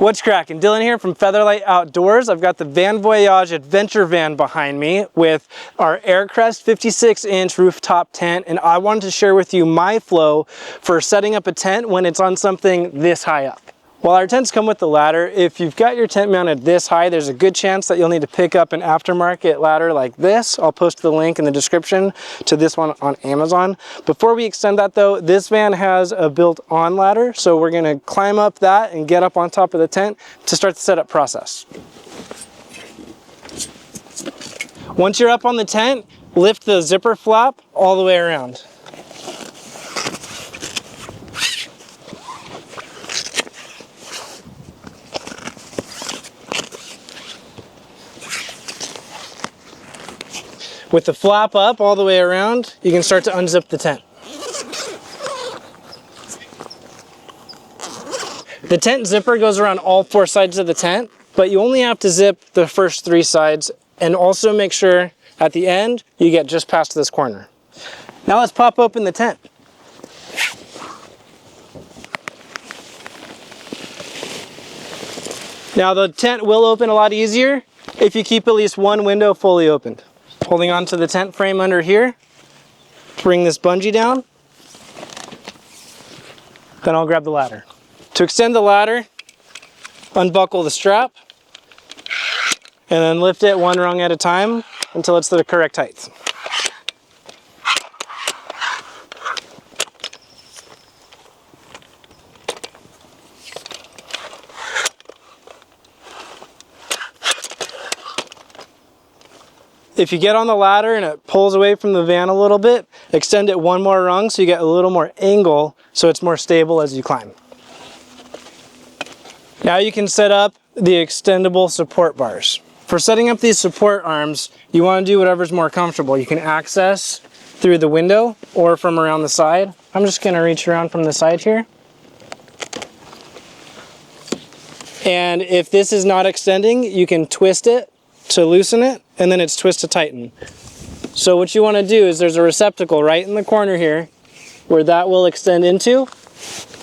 What's cracking? Dylan here from Featherlyte Outdoors. I've got the Voyage Adventure van behind me with our AIRCREST 56-inch rooftop tent, and I wanted to share with you my flow for setting up a tent when it's on something this high up. While our tents come with the ladder, if you've got your tent mounted this high, there's a good chance that you'll need to pick up an aftermarket ladder like this. I'll post the link in the description to this one on Amazon. Before we extend that though, this van has a built-on ladder, so we're gonna climb up that and get up on top of the tent to start the setup process. Once you're up on the tent, lift the zipper flap all the way around. With the flap up all the way around, you can start to unzip the tent. The tent zipper goes around all 4 sides of the tent, but you only have to zip the first 3 sides, and also make sure at the end you get just past this corner. Now let's pop open the tent. Now the tent will open a lot easier if you keep at least one window fully opened. Holding onto the tent frame under here, bring this bungee down, then I'll grab the ladder. To extend the ladder, unbuckle the strap, and then lift it 1 rung at a time until it's the correct height. If you get on the ladder and it pulls away from the van a little bit, extend it 1 more rung so you get a little more angle so it's more stable as you climb. Now you can set up the extendable support bars. For setting up these support arms, you want to do whatever's more comfortable. You can access through the window or from around the side. I'm just going to reach around from the side here. And if this is not extending, you can twist it to loosen it, and then it's twist to tighten. So what you want to do is there's a receptacle right in the corner here where that will extend into.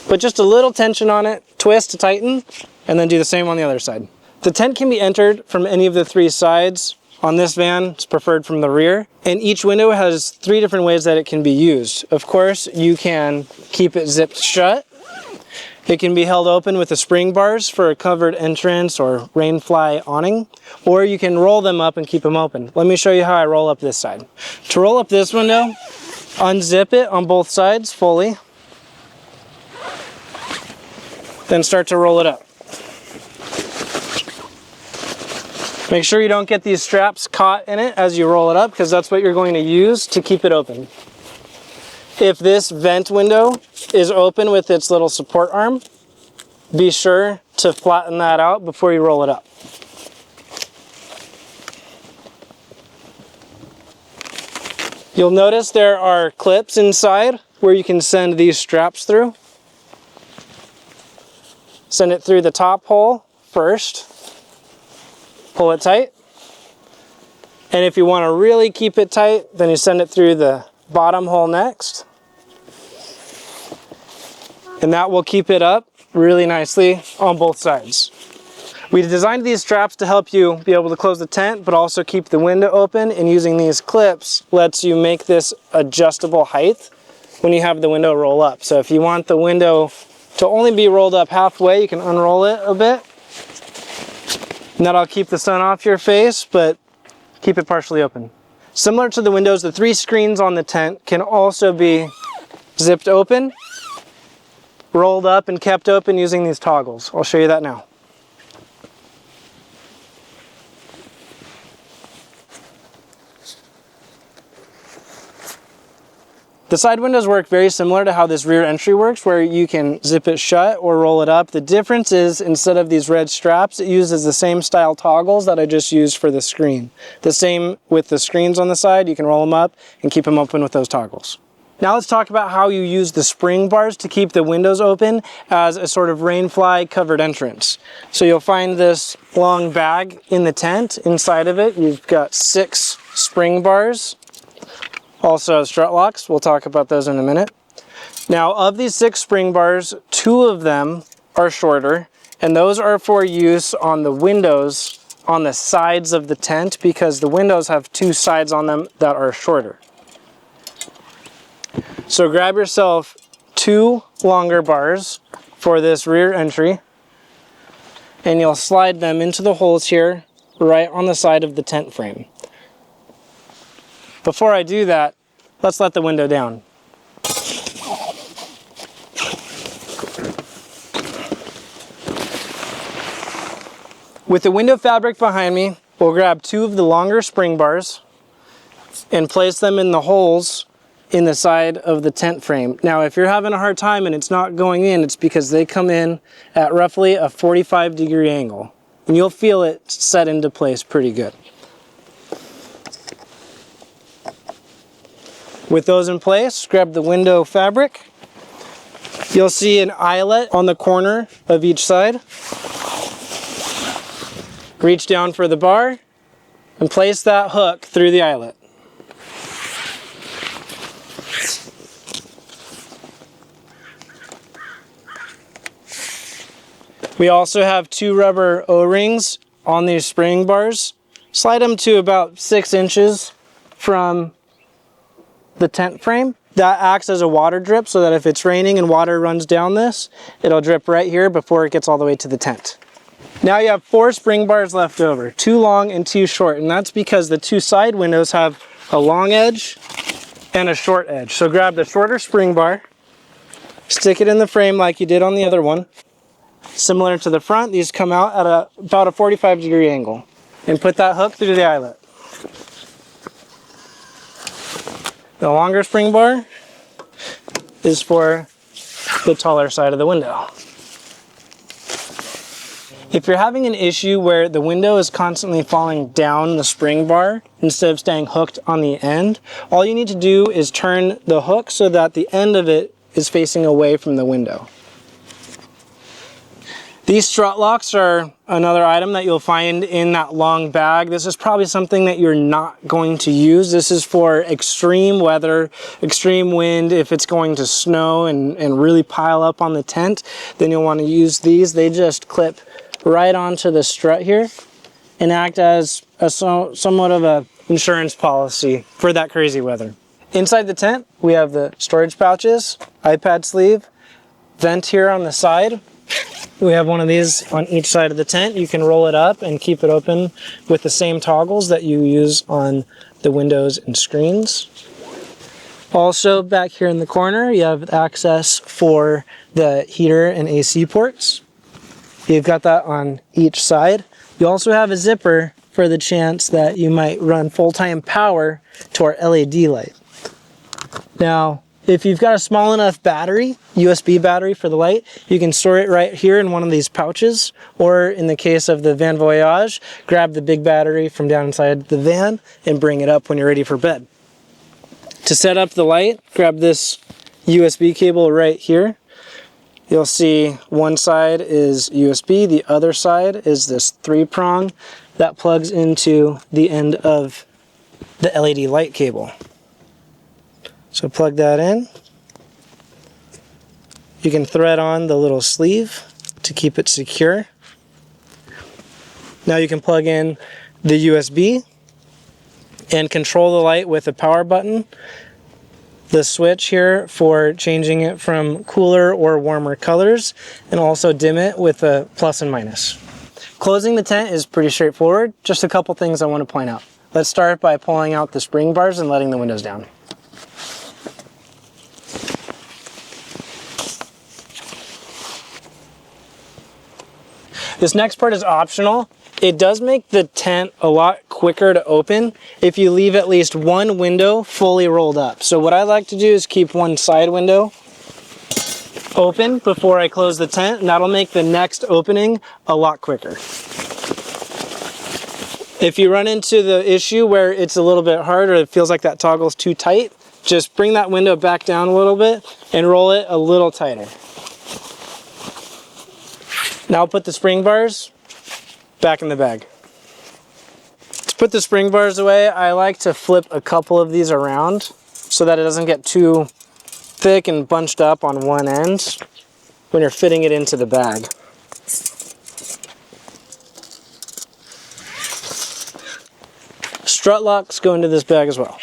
Put just a little tension on it, twist to tighten, and then do the same on the other side. The tent can be entered from any of the 3 sides. On this van, it's preferred from the rear. And each window has 3 different ways that it can be used. Of course, you can keep it zipped shut. It can be held open with the spring bars for a covered entrance or rainfly awning, or you can roll them up and keep them open. Let me show you how I roll up this side. To roll up this window, unzip it on both sides fully, then start to roll it up. Make sure you don't get these straps caught in it as you roll it up, because that's what you're going to use to keep it open. If this vent window is open with its little support arm, be sure to flatten that out before you roll it up. You'll notice there are clips inside where you can send these straps through. Send it through the top hole first. Pull it tight. And if you want to really keep it tight, then you send it through the bottom hole next. And that will keep it up really nicely on both sides. We designed these straps to help you be able to close the tent, but also keep the window open, and using these clips lets you make this adjustable height when you have the window roll up. So if you want the window to only be rolled up halfway, you can unroll it a bit. And that'll keep the sun off your face, but keep it partially open. Similar to the windows, the 3 screens on the tent can also be zipped open, rolled up, and kept open using these toggles. I'll show you that now. The side windows work very similar to how this rear entry works, where you can zip it shut or roll it up. The difference is, instead of these red straps, it uses the same style toggles that I just used for the screen. The same with the screens on the side. You can roll them up and keep them open with those toggles. Now let's talk about how you use the spring bars to keep the windows open as a sort of rainfly covered entrance. So you'll find this long bag in the tent. Inside of it, you've got 6 spring bars. Also strut locks. We'll talk about those in a minute. Now, of these 6 spring bars, 2 of them are shorter And those are for use on the windows on the sides of the tent, because the windows have two sides on them that are shorter. So grab yourself 2 longer bars for this rear entry, and you'll slide them into the holes here right on the side of the tent frame. Before I do that, let's let the window down. With the window fabric behind me, we'll grab 2 of the longer spring bars and place them in the holes in the side of the tent frame. Now, if you're having a hard time and it's not going in, it's because they come in at roughly a 45-degree angle. And you'll feel it set into place pretty good. With those in place, grab the window fabric. You'll see an eyelet on the corner of each side. Reach down for the bar and place that hook through the eyelet. We also have 2 rubber O-rings on these spring bars. Slide them to about 6 inches from the tent frame. That acts as a water drip, so that if it's raining and water runs down this, it'll drip right here before it gets all the way to the tent. Now you have 4 spring bars left over, 2 long and 2 short, and that's because the 2 side windows have a long edge and a short edge. So grab the shorter spring bar, stick it in the frame like you did on the other one. Similar to the front, these come out at about a 45-degree angle, and put that hook through the eyelet. The longer spring bar is for the taller side of the window. If you're having an issue where the window is constantly falling down the spring bar instead of staying hooked on the end, all you need to do is turn the hook so that the end of it is facing away from the window. These strut locks are another item that you'll find in that long bag. This is probably something that you're not going to use. This is for extreme weather, extreme wind. If it's going to snow and really pile up on the tent, then you'll want to use these. They just clip right onto the strut here and act as somewhat of an insurance policy for that crazy weather. Inside the tent, we have the storage pouches, iPad sleeve, vent here on the side. We have one of these on each side of the tent. You can roll it up and keep it open with the same toggles that you use on the windows and screens. Also, back here in the corner, you have access for the heater and AC ports. You've got that on each side. You also have a zipper for the chance that you might run full-time power to our LED light. Now, if you've got a small enough battery, USB battery for the light, you can store it right here in one of these pouches, or in the case of the Van Voyage, grab the big battery from down inside the van and bring it up when you're ready for bed. To set up the light, grab this USB cable right here. You'll see one side is USB, the other side is this 3-prong that plugs into the end of the LED light cable. So plug that in. You can thread on the little sleeve to keep it secure. Now you can plug in the USB and control the light with a power button. The switch here for changing it from cooler or warmer colors, and also dim it with a plus and minus. Closing the tent is pretty straightforward. Just a couple things I want to point out. Let's start by pulling out the spring bars and letting the windows down. This next part is optional. It does make the tent a lot quicker to open if you leave at least one window fully rolled up. So what I like to do is keep one side window open before I close the tent, and that'll make the next opening a lot quicker. If you run into the issue where it's a little bit hard or it feels like that toggle's too tight, just bring that window back down a little bit and roll it a little tighter. Now put the spring bars back in the bag. To put the spring bars away, I like to flip a couple of these around so that it doesn't get too thick and bunched up on one end when you're fitting it into the bag. strut locks go into this bag as well.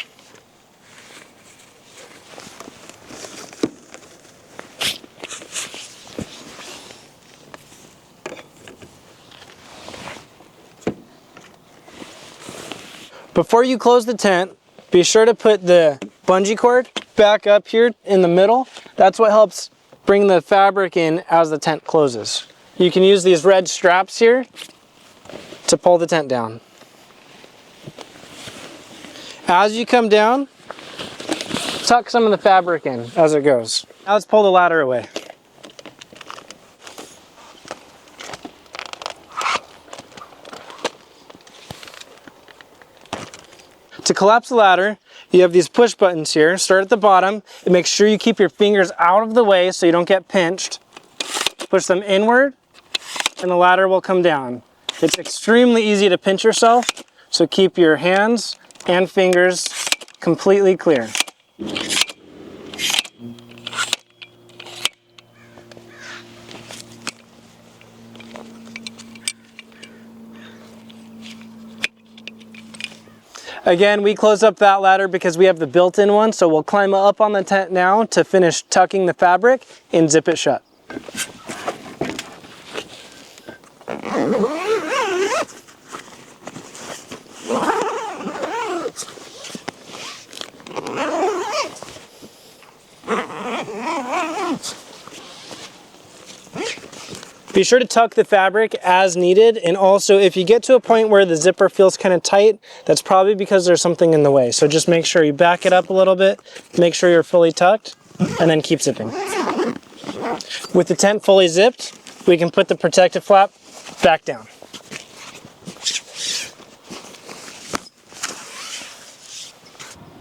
Before you close the tent, be sure to put the bungee cord back up here in the middle. That's what helps bring the fabric in as the tent closes. You can use these red straps here to pull the tent down. As you come down, tuck some of the fabric in as it goes. Now let's pull the ladder away. To collapse the ladder, you have these push buttons here. Start at the bottom and make sure you keep your fingers out of the way so you don't get pinched. Push them inward and the ladder will come down. It's extremely easy to pinch yourself, so keep your hands and fingers completely clear. Again, we close up that ladder because we have the built-in one, so we'll climb up on the tent now to finish tucking the fabric and zip it shut. Be sure to tuck the fabric as needed, and also if you get to a point where the zipper feels kind of tight, that's probably because there's something in the way. So just make sure you back it up a little bit, make sure you're fully tucked, and then keep zipping. With the tent fully zipped, we can put the protective flap back down.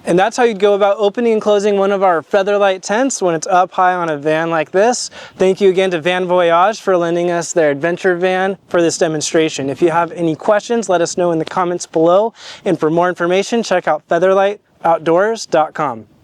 And that's how you'd go about opening and closing one of our Featherlyte tents when it's up high on a van like this. Thank you again to Van Voyage for lending us their adventure van for this demonstration. If you have any questions, let us know in the comments below. And for more information, check out featherlyteoutdoors.com.